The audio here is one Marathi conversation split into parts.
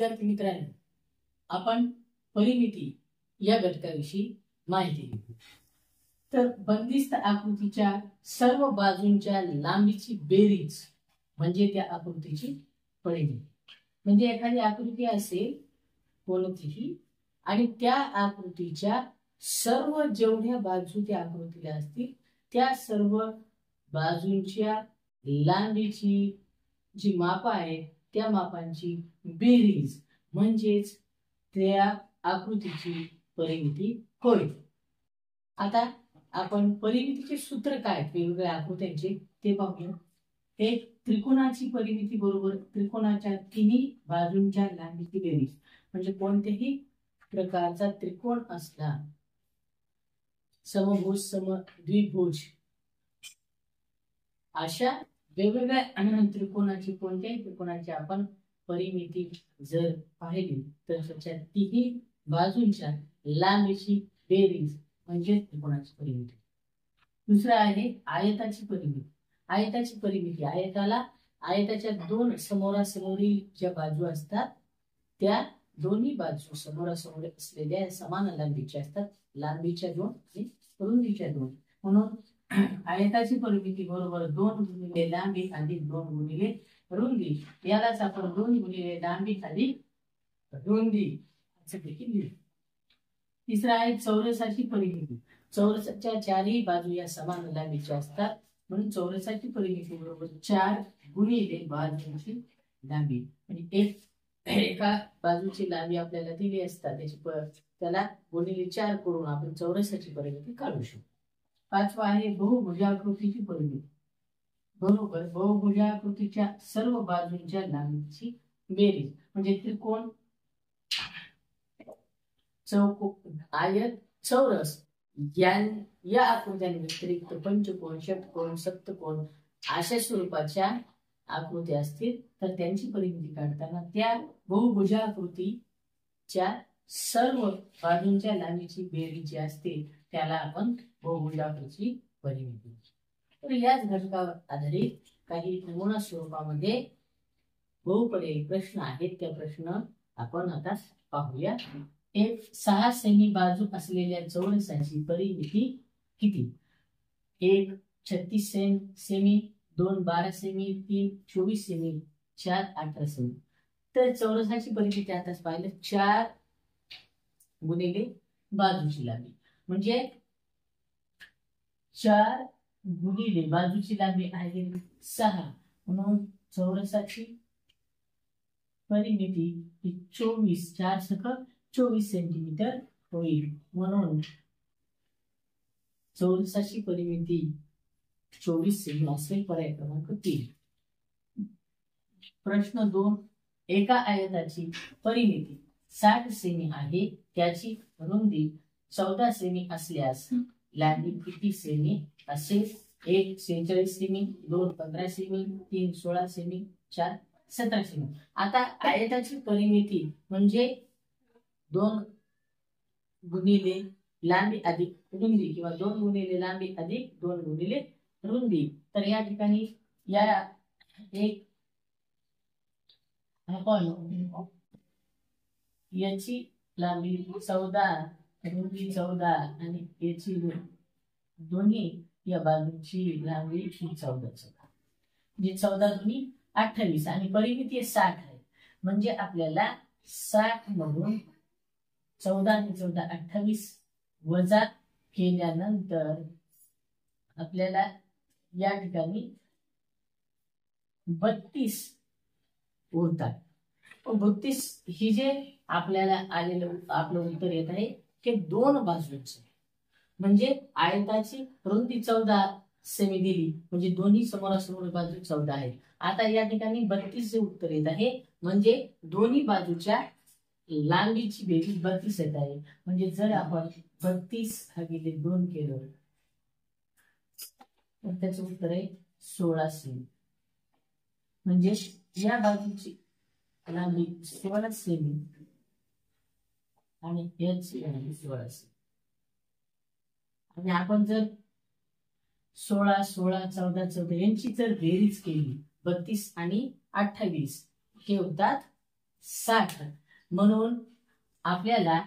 विद्यार्थी मित्रांनो, आपण परिमिती या घटकाविषयी माहिती घेऊ. तर बंदिस्त आकृतीच्या सर्व बाजूंच्या लांबीची बेरीज म्हणजे त्या आकृतीची परिमिती. म्हणजे एखादी आकृती असेल कोणतीही आणि त्या आकृतीच्या सर्व जेवढ्या बाजू त्या आकृतीला असतील त्या सर्व बाजूंच्या लांबीची जी माप आहेत त्या मापांची बेरीज म्हणजेच त्या आकृतीची परिमिती होय. आता आपण परिमितीचे सूत्र काय वेगवेगळ्या आकृत्यांचे ते पाहूया. एक त्रिकोणाची परिमिती बरोबर त्रिकोणाच्या तिन्ही बाजूंच्या लांबीची बेरीज. म्हणजे कोणत्याही प्रकारचा त्रिकोण असला, समभुज समद्विभुज अशा वेगवेगळ्या त्रिकोणाची कोणत्याही त्रिकोणाची आपण परिमिती जर पाहिली तर त्याच्या तिन्ही बाजूंच्या लांबीची बेरीज म्हणजे त्रिकोणाची परिमिती. दुसरा आहे आयताची परिमिती. आयताची परिमिती आयताच्या दोन समोरासमोरील ज्या बाजू असतात त्या दोन्ही बाजू समोरासमोर असलेल्या समान लांबीच्या असतात. लांबीच्या दोन आणि रुंदीच्या दोन. म्हणून आयताची परिमिती बरोबर 2 गुणिले लांबी अधिक 2 गुणिले रुंदी. यालाच आपण 2 गुणिले लांबी अधिक रुंदी असं देखील लिहू. तिसरा आहे चौरसाची परिमिती. चौरसाच्या चारही बाजू या समान लांबीच्या असतात म्हणून चौरसाची परिमिती बरोबर 4 गुणिले बाजूंची लांबी. म्हणजे एका बाजूची लांबी आपल्याला दिली असतात त्याला गुणिले 4 करून आपण चौरसाची परिमिती काढू शकतो. पाचवा आहे बहुभुजाकृतीची परिमिती. बरोबर बहुभुजाकृतीच्या सर्व बाजूंच्या लांबीची बेरीज. म्हणजे त्रिकोण, चौकोन, आयत, चौरस या आकृत्यांव्यतिरिक्त पंचकोन, षटकोन, सप्तकोन अशा स्वरूपाच्या आकृत्या असतील तर त्यांची परिमिती काढताना त्या बहुभुजाकृतीच्या सर्व बाजूंच्या लांबीची बेरीज जी असते त्याला आपण बहुभुजाकृतीची परिमिती. तर याच घटकावर आधारित काही नमुना स्वरूपामध्ये बहुपर्यायी प्रश्न आहेत. त्या प्रश्न आपण आता पाहूया. एक 6 सेमी बाजू असलेल्या चौरसाची परिमिती किती? 1 36 सेमी, 2 12 सेमी, 3 24 सेमी, 4 18 सेमी. तर चौरसाची परिमिती आताच पाहिलं 4 गुणिले बाजूची लांबी म्हणजे 4 गुणिले बाजूची लांबी आहे 6 म्हणून चौरसाची परिमिती 24 4 सख 24 सेंटीमीटर होईल. म्हणून चौरसाची परिमिती 24 सेमी असेल. पर्याय क्रमांक 3. प्रश्न 2. एका आयताची परिमिती 60 सेमी आहे. त्याची रुंदी 14 सेमी असल्यास लांबी किती सेमी असेल? 1 46 सेमी, 2 15 सेमी, 3 16 सेमी, 4 17 सेमी. आता आयताची परिमिती म्हणजे 2 गुणिले लांबी अधिक रुंदी किंवा 2 गुणिले लांबी अधिक 2 गुणिले रुंदी. तर या ठिकाणी या एक आपण याची लांबी 14 रुंदी 14 आणि याची दोन्ही या बाजूची लांबी 14 म्हणजे 14 दुनी 28 आणि परिमिती 60 आहे. म्हणजे आपल्याला 60 मधून 14 आणि 14 28 वजा केल्यानंतर आपल्याला या ठिकाणी 32 होतात. 32 ही जे आपल्याला आलेलं आपलं उत्तर येत आहे ते 2 बाजूंचे. म्हणजे आयताची रुंदी 14 सेमी दिली म्हणजे दोन्ही समोरासमोर बाजू 14 आहे. आता या ठिकाणी 32 चे उत्तर येत आहे म्हणजे दोन्ही बाजूच्या लांबीची बेरीज 32 येत आहे. म्हणजे जर आपण 32 भागिले 2 केलं तर त्याचं उत्तर आहे 16 सेमी. म्हणजे या बाजूची लांबी 16 सेमी आणि याची लांबी 16 सेमी. आणि आपण जर 16 16 14 14 यांची जर बेरीज केली 32 आणि 28 हे होतात 60. म्हणून आपल्याला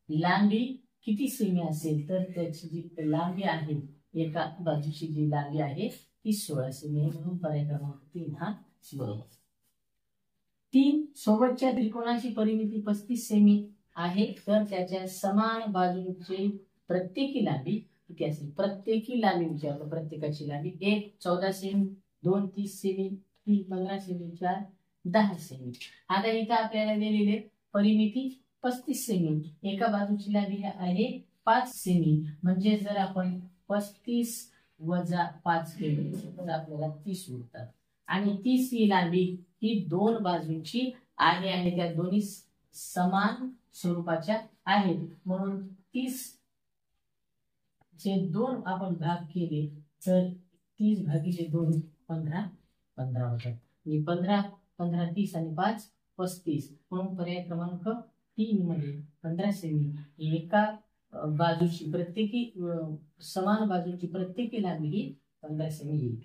लांबी किती सेमी असेल तर त्याची जी लांबी आहे एका बाजूची जी लांबी आहे ती 16 सेमी आहे. म्हणून पर्याय क्रमांक 3 हा बरोबर. 3 सोबतच्या त्रिकोणाची परिमिती 35 सेमी आहे तर त्याच्या समान बाजूंची प्रत्येकी लांबी किती असेल. प्रत्येकी लांबी विचारलं, प्रत्येकाची लांबी. 1 14 सेमी, 2 30 सेमी, 3 15 सेमी, 4 10 सेमी. आता इथं आपल्याला दिलेले परिमिती 35 सेमी, एका बाजूची लांबी आहे 5 सेमी. म्हणजे जर आपण 35 वजा 5 केले तर आपल्याला 30 उरतात. आणि 30 ही लांबी ही दोन बाजूंची आहे आणि त्या दोन्ही समान स्वरूपाच्या आहेत. म्हणून 30 चे 2 आपण भाग केले तर 30 भागिले 2 15 15 होतात. 15 15 30 आणि 5 35. म्हणून पर्याय क्रमांक 3 मध्ये 15 सेमी एका बाजूची प्रत्येकी समान बाजूची प्रत्येकी लांबी ही 15 सेमी येईल.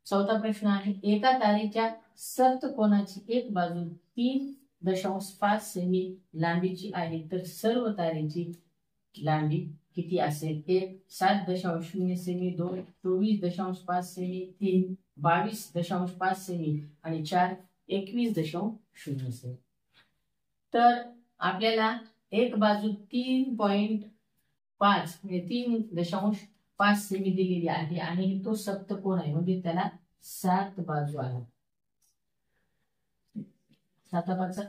चौथा प्रश्न आहे, एका तारेच्या सप्तकोनाची एक बाजू 3.5 सेमी लांबीची आहे तर सर्व तारेची लांबी किती असेल. 1 7.0 सेमी, 2 24.5 सेमी, 3 22.5 सेमी आणि 4 21.0 सेमी. तर आपल्याला एक बाजू 3.5 म्हणजे 3.5 सेमी दिलेली आहे आणि तो सप्तकोन आहे म्हणजे त्याला 7 बाजू आहेत. 7 5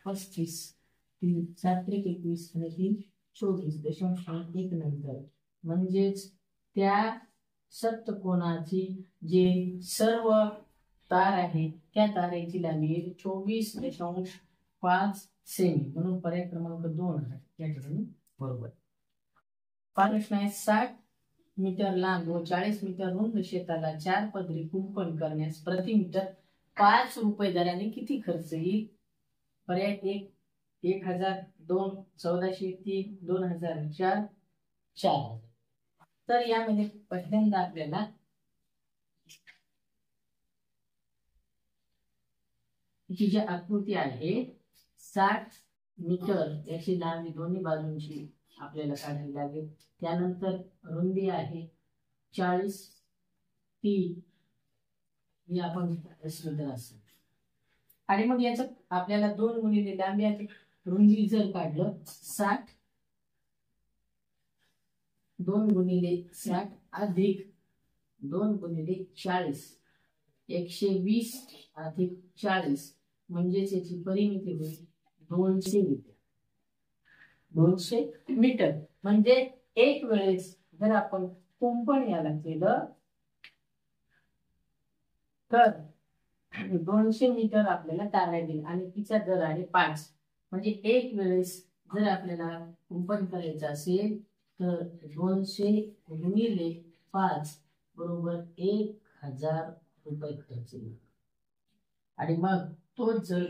35, 3 7 21 आणि 3 24.1 नंतर म्हणजेच त्या सप्तकोनाची जे सर्व तार आहे त्या तारेची लांबी 24.5 सेमी. म्हणून पर्याय क्रमांक 2 या ठिकाणी बरोबर. प्रश्न आहे, 60 मीटर लांब व 40 मीटर रुंद शेताला 4 पदरी कुंपण करण्यास प्रति मीटर 5 रुपये दराने किती खर्च येईल. पर्याय 1 1000, 2 1400, 3 2000, 4 4000. तर यामध्ये पहिल्यांदा आपल्याला ही जी आकृती आहे 60 मीटर याची लांबी दोन्ही बाजूंची आपल्याला काढावी लागेल. त्यानंतर रुंदी आहे 40 ती ही आपण असेल आणि मग याचं आपल्याला 2 गुणिले लांबी आहे रुंदी जर काढलं 60 2 गुणिले 60 अधिक 2 गुणिले 40 120 अधिक 40 म्हणजेच याची परिमिती होईल 200 मीटर. 200 मीटर म्हणजे एक वेळेस जर आपण कुंपण याला केलं तर 200 मीटर आपल्याला तारा येईल आणि तिचा दर आहे 5. म्हणजे एक वेळेस जर आपल्याला कुंपण करायचं असेल तर 200 गुणिले 5 बरोबर 1000 रुपये खर्च येईल. आणि मग तो जर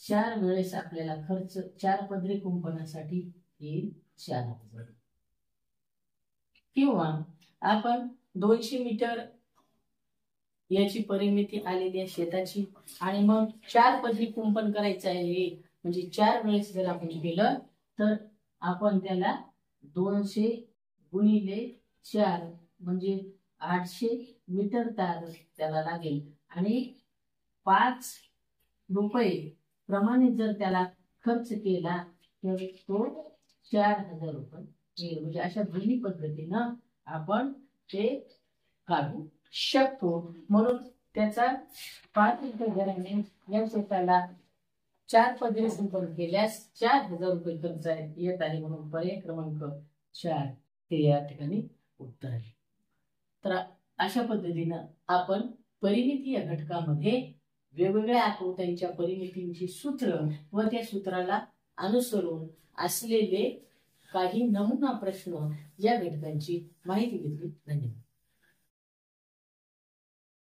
4 वेळेस आपल्याला खर्च 4 पदरी कुंपणासाठी येईल 4000. किंवा आपण 200 मीटर याची परिमिती आलेली आहे शेताची आणि मग 4 पदरी कुंपण करायचं आहे म्हणजे 4 वेळेस जर आपण केलं तर आपण त्याला 200 गुणिले 4 म्हणजे 800 मीटर तार त्याला लागेल आणि 5 रुपये प्रमाणे जर त्याला खर्च केला तर तो 4000 रुपये येईल. म्हणजे अशा दोन्ही पद्धतीनं आपण ते काढू शकतो. म्हणून त्याचा 5 रुपये दराने या शेताला 4 पदरी कुंपण केल्यास 4000 रुपये खर्च येत आहे. म्हणून पर्याय क्रमांक 4 ते या ठिकाणी उत्तर आहे. तर अशा पद्धतीनं आपण परिमिती या घटकामध्ये वेगवेगळ्या आकृत्यांच्या परिमितींची सूत्र व त्या सूत्राला अनुसरून असलेले काही नमुना प्रश्न या घटकांची माहिती घेतली. धन्यवाद.